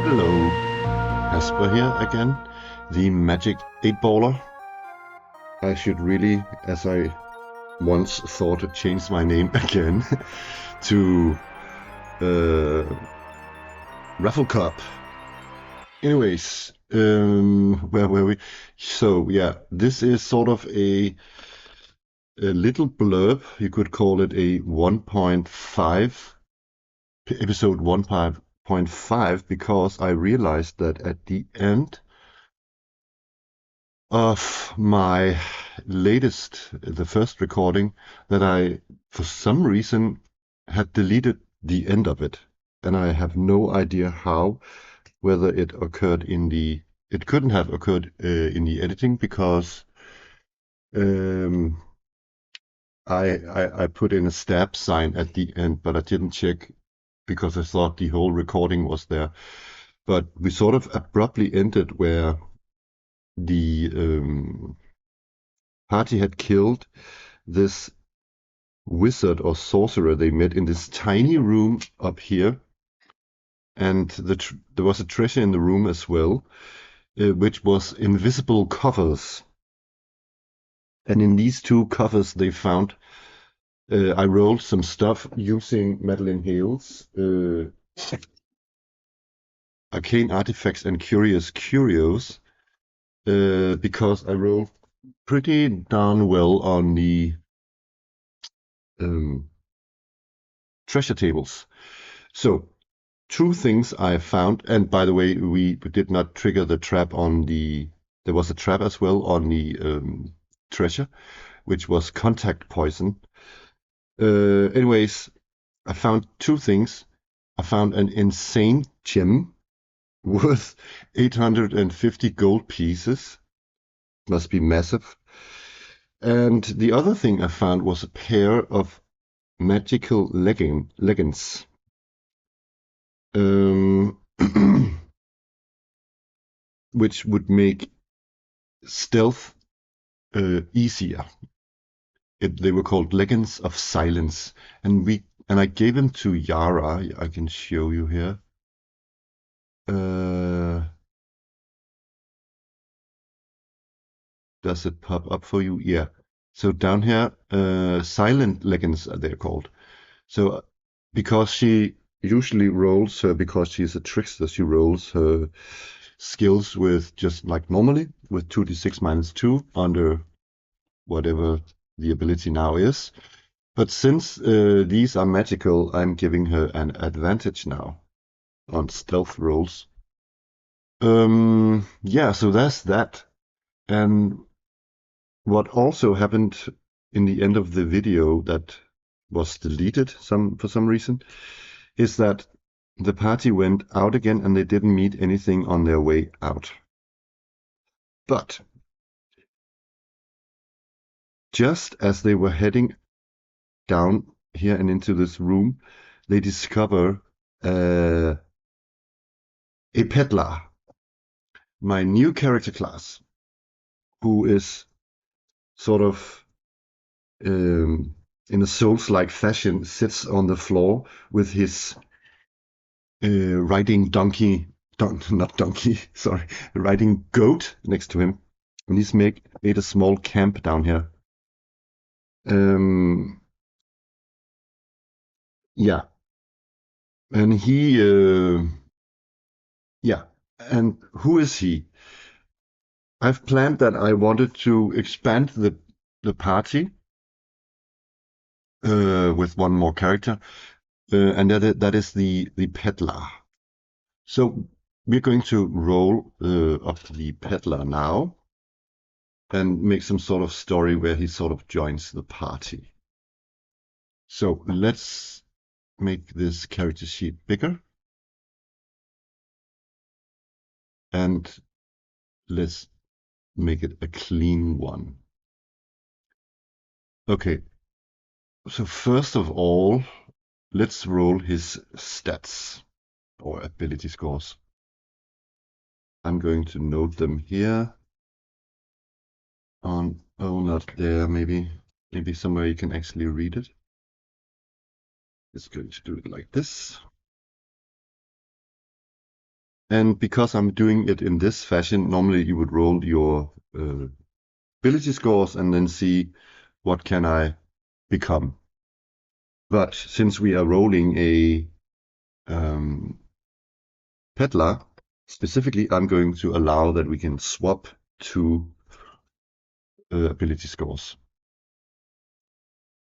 Hello, Casper here again, the Magic 8-baller. I should really, as I once thought, change my name again to uh, Raffle Cup. Anyways, where were we? So yeah, this is sort of a little blurb. You could call it a 1.5 episode 1.5 because I realized that at the end of my latest, the first recording, that I, for some reason, had deleted the end of it. And I have no idea how, whether it occurred in the, it couldn't have occurred in the editing because um, I put in a stab sign at the end, but I didn't check because I thought the whole recording was there. But we sort of abruptly ended where the party had killed this wizard or sorcerer they met in this tiny room up here. And there was a treasure in the room as well, which was invisible covers. And in these two covers they found, I rolled some stuff using Madeline Hale's Arcane Artifacts and Curious Curios, because I rolled pretty darn well on the um, treasure tables. So two things I found, and by the way, we did not trigger the trap on the. There was a trap as well on the treasure, which was contact poison. Anyways, I found two things. I found an insane gem worth 850 gold pieces. Must be massive. And the other thing I found was a pair of magical leggings. Um, which would make stealth easier. They were called Legends of Silence, and I gave them to Yara. I can show you here. Does it pop up for you? Yeah. So down here, silent legends they're called. So because she usually rolls her, because she's a trickster, she rolls her skills with just like normally with 2d6 minus 2 under whatever the ability now is. But since these are magical, I'm giving her an advantage now on stealth rolls. Yeah, so that's that. And what also happened in the end of the video that was deleted for some reason is that the party went out again and they didn't meet anything on their way out. But just as they were heading down here and into this room, they discover a peddler, my new character class, who is sort of in a Souls-like fashion, sits on the floor with his riding not donkey, sorry, riding goat next to him. And he's made a small camp down here. Yeah. And yeah. And who is he? I've planned that I wanted to expand the party with one more character, and that is the peddler. So we're going to roll up the peddler now and make some sort of story where he sort of joins the party. So let's make this character sheet bigger, and let's make it a clean one. Okay, so first of all, let's roll his stats or ability scores. I'm going to note them here on, oh, not there, maybe somewhere you can actually read it. It's going to do it like this. And because I'm doing it in this fashion, normally you would roll your ability scores and then see what can I become. But since we are rolling a peddler, specifically, I'm going to allow that we can swap two ability scores.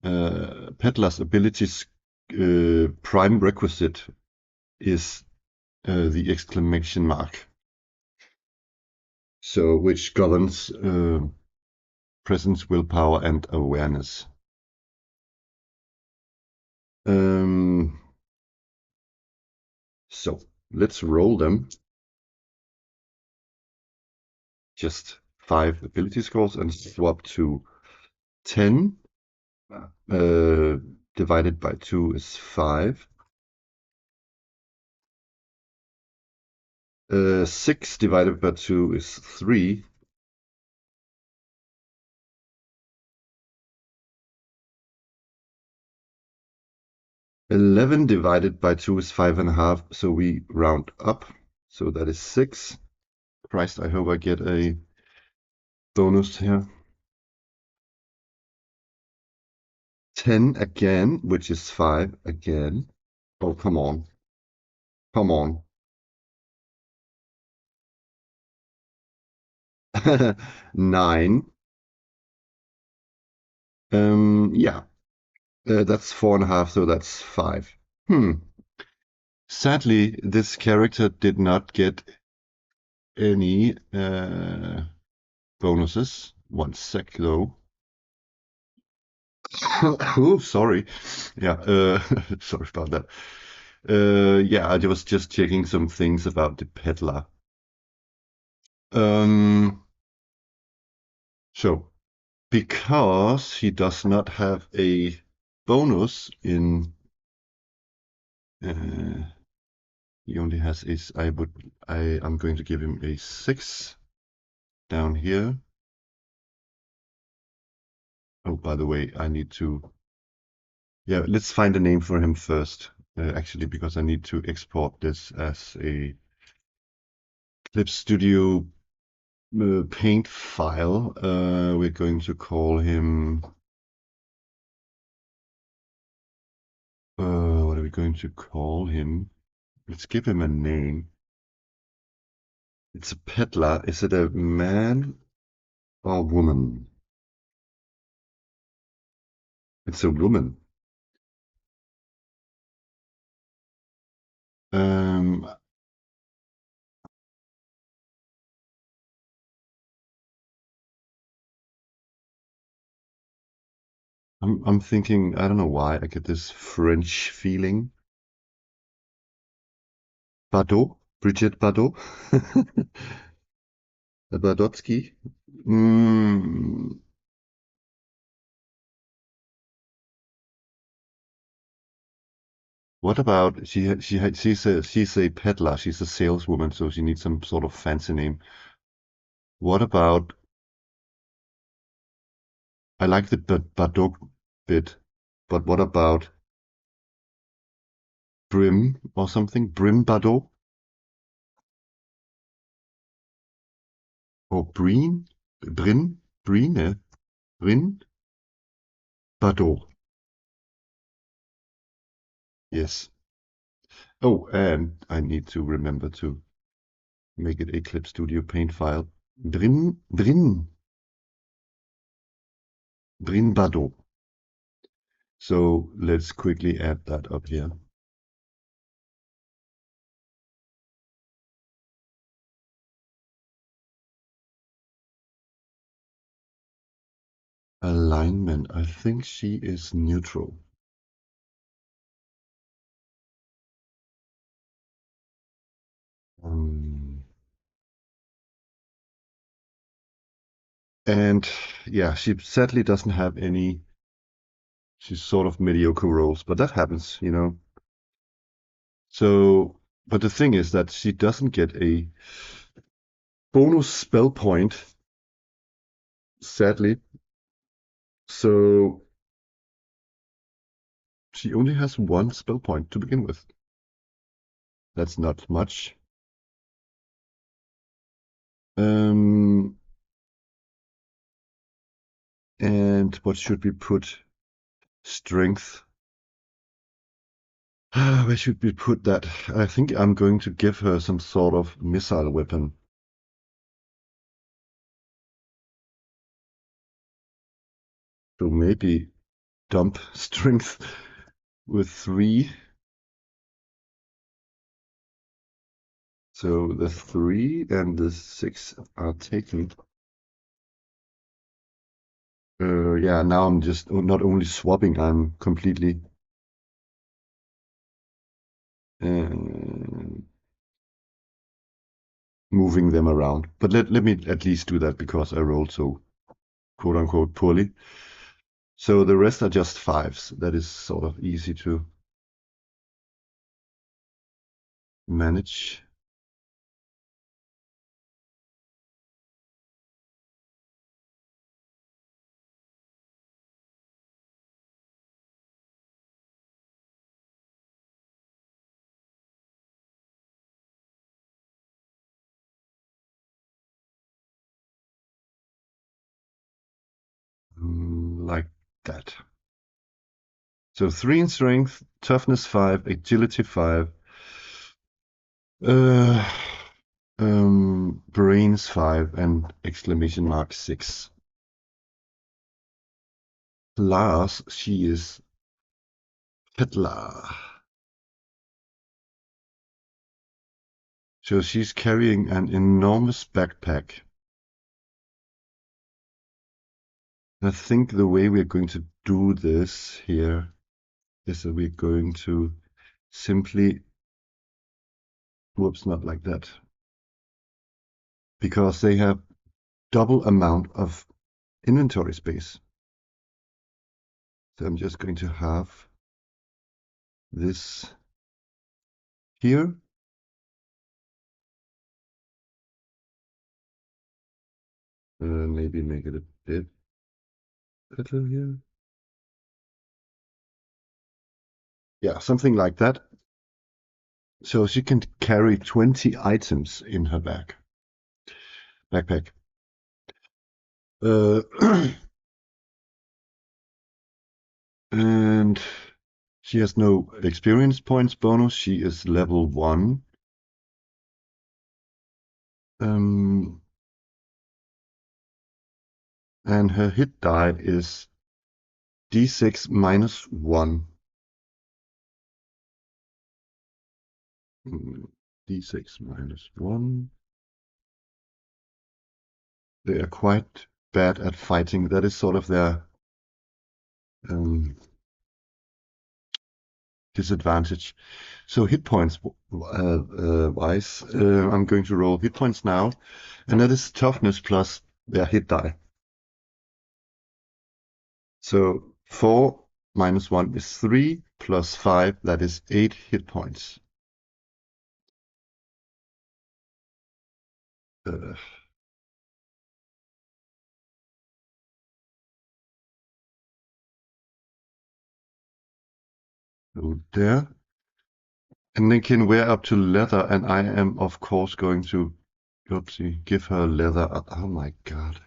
Peddler's abilities prime requisite is the exclamation mark, so which governs presence, willpower, and awareness. So let's roll them. Just 5 ability scores and swap to 10. Divided by 2 is 5. 6 divided by 2 is 3. 11 divided by 2 is 5.5, so we round up. So that is 6. Christ, I hope I get a bonus here. 10 again, which is 5 again. Oh, come on. Come on. 9. Yeah, that's 4.5, so that's 5. Sadly, this character did not get any bonuses. 1 sec, though. Oh, sorry. Yeah, sorry about that. Yeah, I was just checking some things about the peddler. So, because he does not have a bonus in, he only has is I'm going to give him a 6 down here. Oh, by the way, I need to, yeah, let's find a name for him first, actually, because I need to export this as a Clip Studio paint file. We're going to call him, what are we going to call him? Let's give him a name. It's a peddler. Is it a man or woman? It's a woman. Um, I'm thinking, I don't know why, I get this French feeling. Bardot? Brigitte Bardot? Bardotsky? Mm, what about she's a peddler, she's a saleswoman, so she needs some sort of fancy name. What about I like the Bardot bit, but what about Brim or something? Brim Bardot? Or Breen? Breen, eh? Brin? Bardot. Yes. Oh, and I need to remember to make it a Clip Studio Paint file. Brin Bardot. So let's quickly add that up here. Alignment. I think she is neutral. And yeah, she sadly doesn't have any. She's sort of mediocre roles, but that happens, you know. So, but the thing is that she doesn't get a bonus spell point, sadly. So she only has 1 spell point to begin with. That's not much. Um, and what should we put? Strength. Where should we put that? I think I'm going to give her some sort of missile weapon. So maybe dump strength with 3. So the 3 and the 6 are taken. Yeah, now I'm just not only swapping, I'm completely uh, moving them around. But let me at least do that because I rolled so quote unquote poorly. So the rest are just 5s. That is sort of easy to manage. Like that. So 3 in strength, toughness 5, agility 5, uh, brains 5, and exclamation mark 6. Lars, she is peddler. So she's carrying an enormous backpack. I think the way we're going to do this here is that we're going to simply, whoops, not like that, because they have double amount of inventory space. So I'm just going to have this here. Maybe make it a bit better here. Yeah, something like that. So she can carry 20 items in her backpack. Uh, and she has no experience points bonus. She is level 1. And her hit die is d6 minus 1. D6 minus 1. They are quite bad at fighting. That is sort of their disadvantage. So hit points wise, I'm going to roll hit points now, and that is toughness plus their hit die. So 4 minus 1 is 3, plus 5, that is 8 hit points. Uh, so there. And they can wear up to leather, and I am, of course, going to, oopsie, give her leather. Oh my god.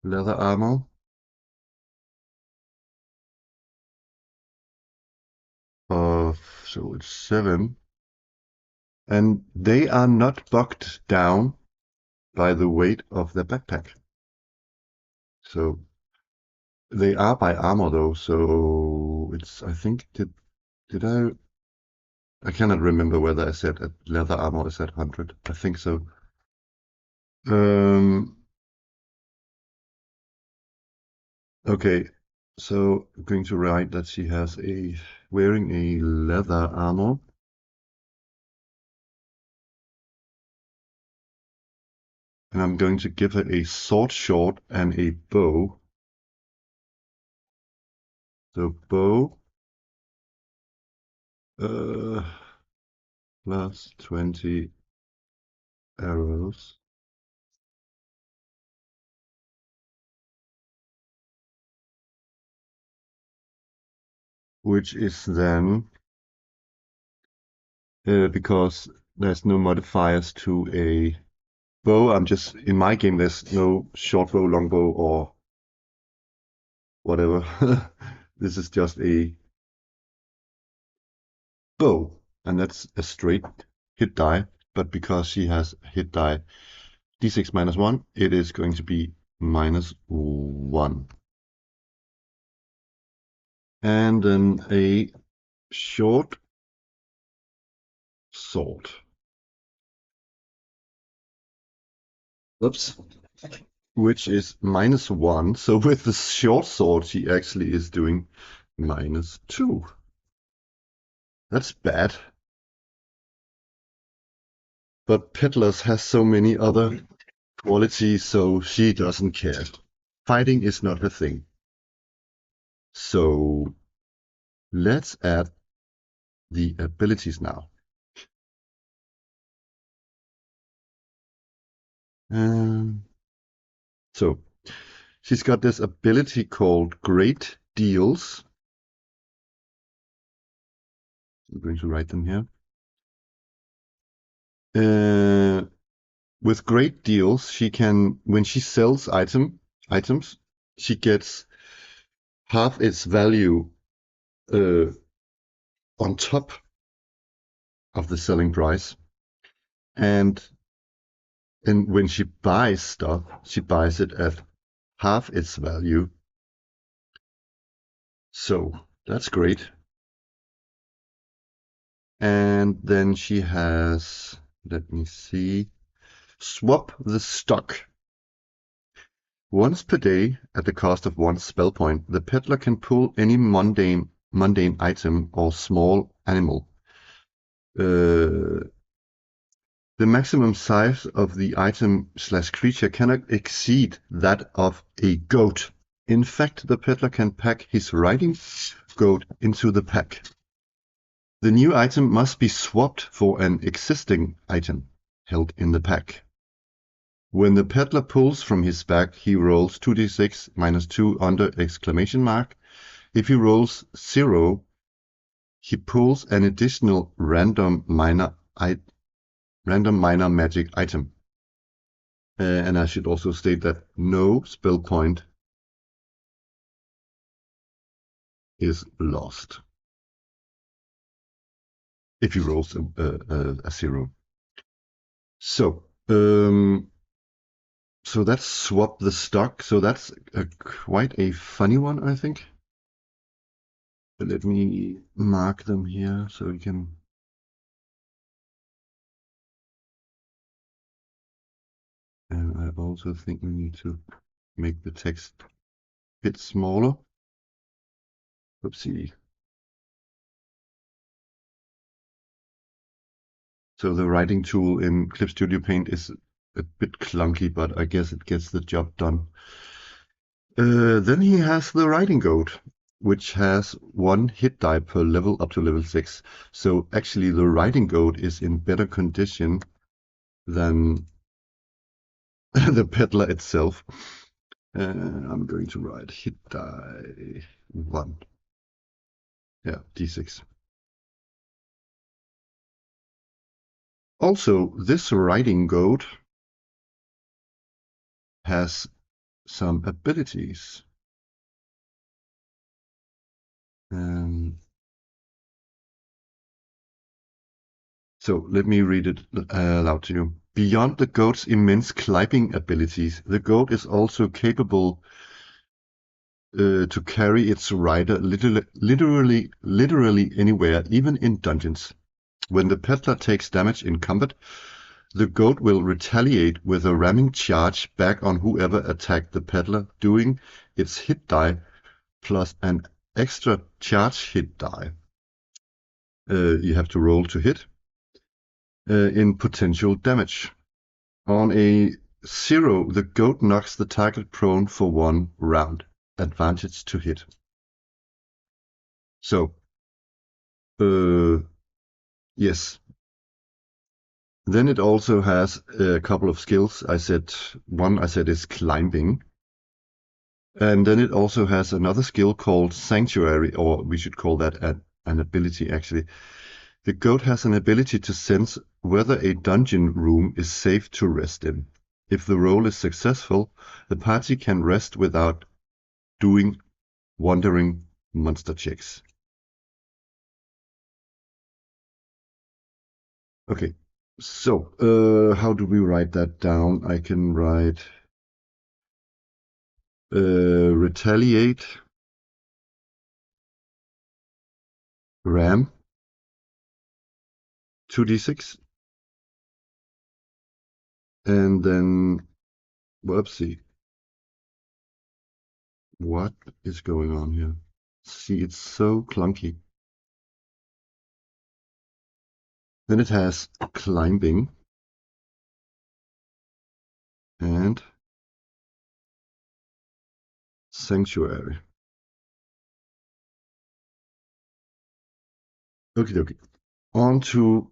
Leather armor. So it's 7. And they are not bogged down by the weight of the backpack. So they are by armor though, so it's, I think, did I cannot remember whether I said that leather armor is at 100. I think so. Okay, so I'm going to write that she has wearing a leather armor. And I'm going to give her a sword short and a bow. So bow plus 20 arrows. Which is then, because there's no modifiers to a bow, I'm just, in my game, there's no short bow, long bow, or whatever. This is just a bow, and that's a straight hit die. But because she has hit die d6 minus 1, it is going to be minus 1. And then a short sword. Oops. Which is minus 1. So with the short sword, she actually is doing minus 2. That's bad. But Peddlers has so many other qualities, so she doesn't care. Fighting is not her thing. So let's add the abilities now. So she's got this ability called Great Deals. I'm going to write them here. With Great Deals, she can, when she sells items, she gets half its value on top of the selling price. And when she buys stuff, she buys it at half its value. So that's great. And then she has, let me see, swap the stock. Once per day, at the cost of 1 spell point, the peddler can pull any mundane item or small animal. The maximum size of the item/creature cannot exceed that of a goat. In fact, the peddler can pack his riding goat into the pack. The new item must be swapped for an existing item held in the pack. When the peddler pulls from his bag, he rolls 2d6 minus 2 under exclamation mark. If he rolls 0, he pulls an additional random minor magic item. And I should also state that no spell point is lost if he rolls a 0. So that's swap the stock. So that's quite a funny one, I think. But let me mark them here so we can. And I also think we need to make the text a bit smaller. Oopsie. So the writing tool in Clip Studio Paint is a bit clunky, but I guess it gets the job done. Then he has the riding goat, which has 1 hit die per level up to level 6. So actually the riding goat is in better condition than the peddler itself. I'm going to write hit die 1. Yeah, d6. Also, this riding goat has some abilities. So let me read it aloud to you. Beyond the goat's immense climbing abilities, the goat is also capable to carry its rider literally anywhere, even in dungeons. When the peddler takes damage in combat, the goat will retaliate with a ramming charge back on whoever attacked the peddler, doing its hit die plus an extra charge hit die. You have to roll to hit in potential damage. On a 0, the goat knocks the target prone for 1 round. Advantage to hit. So, yes. Then it also has a couple of skills. One I said is climbing. And then it also has another skill called Sanctuary, or we should call that an ability actually. The goat has an ability to sense whether a dungeon room is safe to rest in. If the roll is successful, the party can rest without doing wandering monster checks. Okay, so how do we write that down? I can write retaliate ram 2d6, and then whoopsie, what is going on here? See, it's so clunky. Then it has climbing and sanctuary. Okie dokie. On to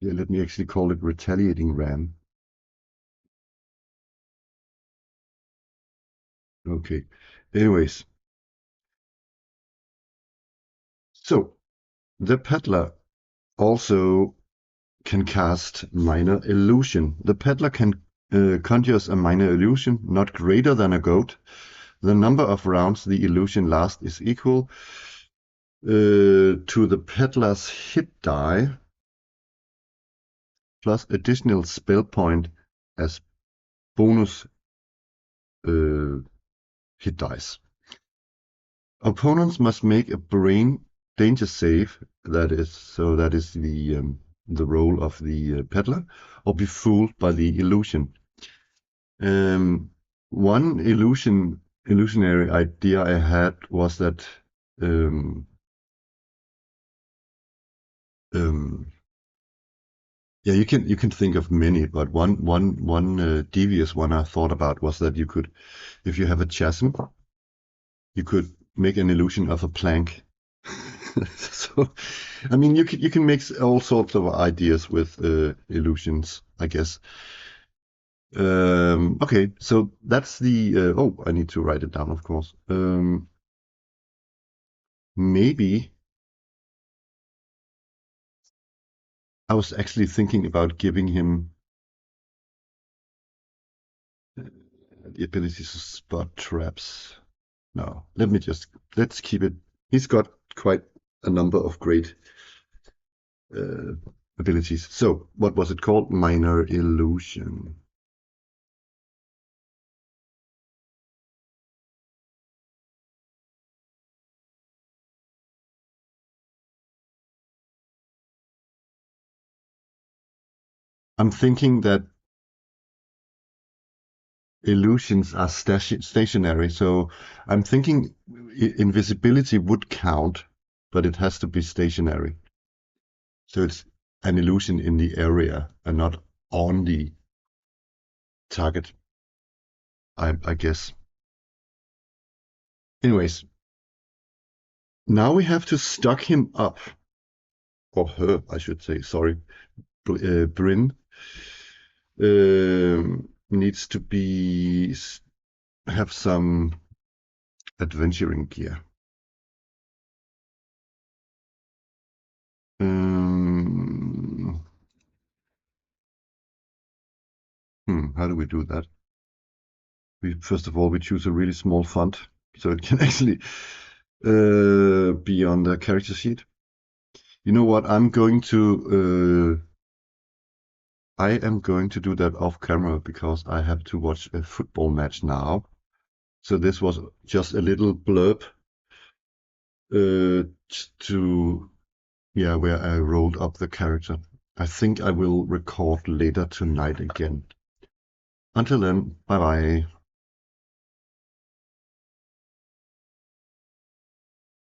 let me actually call it retaliating ram. Okay. Anyways, so the peddler also can cast minor illusion. The peddler can conjures a minor illusion not greater than a goat. The number of rounds the illusion lasts is equal to the peddler's hit die plus additional spell point as bonus hit dice. Opponents must make a brain danger save. That is the role of the peddler, or be fooled by the illusion. One illusionary idea I had was that yeah, you can think of many, but one devious one I thought about was that you could, if you have a chasm, you could make an illusion of a plank. So, I mean, you can make all sorts of ideas with illusions, I guess. Okay, so that's the. Oh, I need to write it down, of course. Maybe I was actually thinking about giving him the ability to spot traps. No, let's keep it. He's got quite a number of great abilities. So, what was it called? Minor illusion. I'm thinking that illusions are stationary, so I'm thinking invisibility would count, but it has to be stationary. So it's an illusion in the area and not on the target, I guess. Anyways, now we have to stock him up, or her, I should say. Sorry, Bryn needs to have some adventuring gear. How do we do that? First of all, we choose a really small font so it can actually be on the character sheet. You know what? I am going to do that off camera because I have to watch a football match now. So this was just a little blurb where I rolled up the character. I think I will record later tonight again. Until then, bye bye.